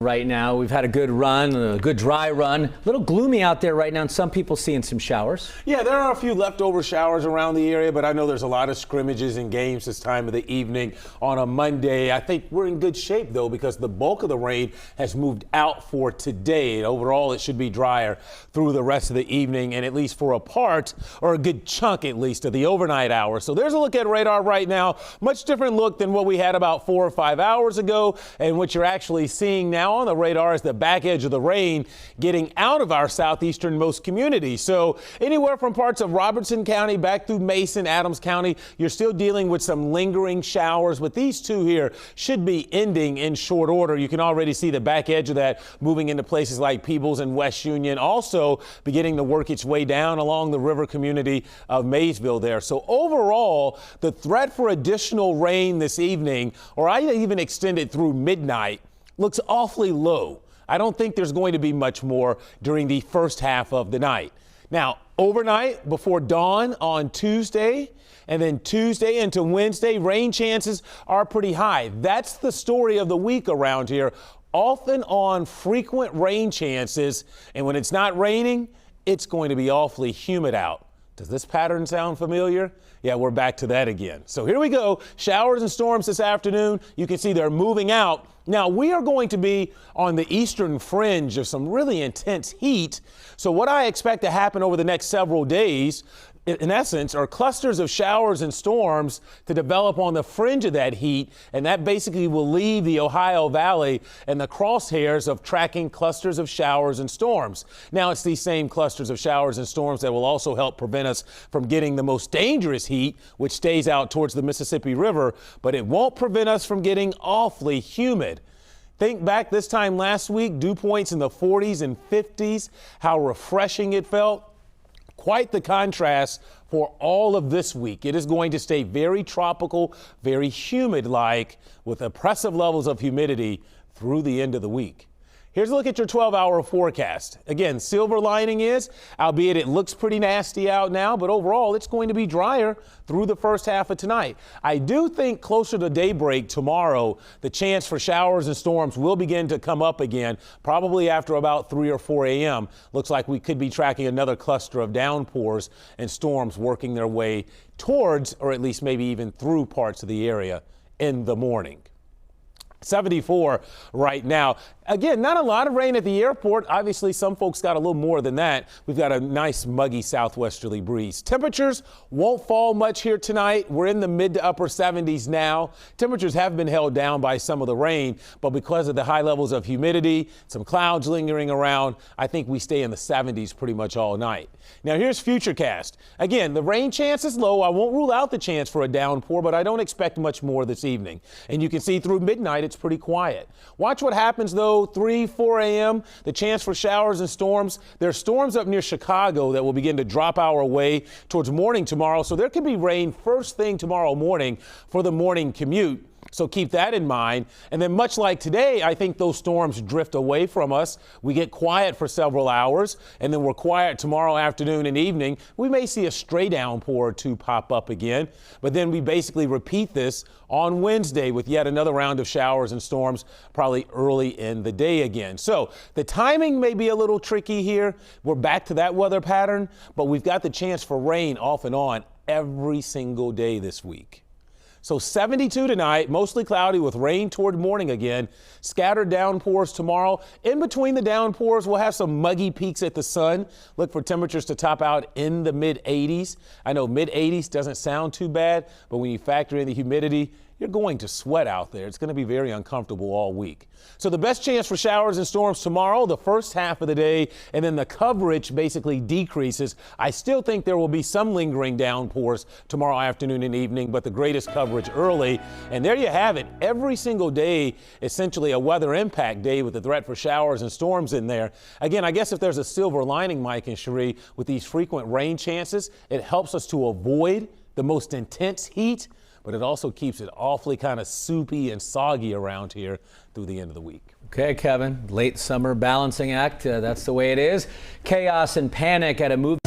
Right now, we've had a good run, a good dry run. A little gloomy out there right now, and some people seeing some showers. Yeah, there are a few leftover showers around the area, but I know there's a lot of scrimmages and games this time of the evening on a Monday. I think we're in good shape, though, because the bulk of the rain has moved out for today. And overall, it should be drier through the rest of the evening, and at least for a part, or a good chunk at least, of the overnight hours. So there's a look at radar right now. Much different look than what we had about 4 or 5 hours ago, and what you're actually seeing now on the radar is the back edge of the rain getting out of our southeasternmost communities. So anywhere from parts of Robertson County back through Mason, Adams County, you're still dealing with some lingering showers, but these two here should be ending in short order. You can already see the back edge of that moving into places like Peebles and West Union, also beginning to work its way down along the river community of Maysville there. So overall, the threat for additional rain this evening, or I even extend it through midnight, looks awfully low. I don't think there's going to be much more during the first half of the night. Now, overnight before dawn on Tuesday, and then Tuesday into Wednesday, rain chances are pretty high. That's the story of the week around here. Often on frequent rain chances, and when it's not raining, it's going to be awfully humid out. Does this pattern sound familiar? Yeah, we're back to that again. So here we go. Showers and storms this afternoon. You can see they're moving out. Now, we are going to be on the eastern fringe of some really intense heat. So what I expect to happen over the next several days, in essence, are clusters of showers and storms to develop on the fringe of that heat, and that basically will leave the Ohio Valley in the crosshairs of tracking clusters of showers and storms. Now, it's these same clusters of showers and storms that will also help prevent us from getting the most dangerous heat, which stays out towards the Mississippi River, but it won't prevent us from getting awfully humid. Think back this time last week, dew points in the 40s and 50s, how refreshing it felt. Quite the contrast for all of this week. It is going to stay very tropical, very humid-like, with oppressive levels of humidity through the end of the week. Here's a look at your 12-hour forecast. Again, silver lining is, albeit it looks pretty nasty out now, but overall it's going to be drier through the first half of tonight. I do think closer to daybreak tomorrow, the chance for showers and storms will begin to come up again, probably after about 3 or 4 a.m. Looks like we could be tracking another cluster of downpours and storms working their way towards, or at least maybe even through parts of the area in the morning. 74 right now. Again, not a lot of rain at the airport. Obviously, some folks got a little more than that. We've got a nice muggy southwesterly breeze. Temperatures won't fall much here tonight. We're in the mid to upper 70s now. Temperatures have been held down by some of the rain, but because of the high levels of humidity, some clouds lingering around, I think we stay in the 70s pretty much all night. Now, here's Futurecast. Again, the rain chance is low. I won't rule out the chance for a downpour, but I don't expect much more this evening. And you can see through midnight, it's pretty quiet. Watch what happens, though, 3, 4 a.m., the chance for showers and storms. There are storms up near Chicago that will begin to drop our way towards morning tomorrow. So there could be rain first thing tomorrow morning for the morning commute. So keep that in mind. And then much like today, I think those storms drift away from us. We get quiet for several hours, and then we're quiet tomorrow afternoon and evening. We may see a stray downpour or two pop up again, but then we basically repeat this on Wednesday with yet another round of showers and storms, probably early in the day again. So the timing may be a little tricky here. We're back to that weather pattern, but we've got the chance for rain off and on every single day this week. So 72 tonight, mostly cloudy with rain toward morning again. Scattered downpours tomorrow. In between the downpours, we'll have some muggy peaks at the sun. Look for temperatures to top out in the mid-80s. I know mid-80s doesn't sound too bad, but when you factor in the humidity, you're going to sweat out there. It's going to be very uncomfortable all week. So the best chance for showers and storms tomorrow, the first half of the day, and then the coverage basically decreases. I still think there will be some lingering downpours tomorrow afternoon and evening, but the greatest coverage early. And there you have it. Every single day, essentially a weather impact day with the threat for showers and storms in there. Again, I guess if there's a silver lining, Mike and Cherie, with these frequent rain chances, it helps us to avoid the most intense heat, but it also keeps it awfully kind of soupy and soggy around here through the end of the week. Okay, Kevin, late summer balancing act. That's the way it is. Chaos and panic at a movie.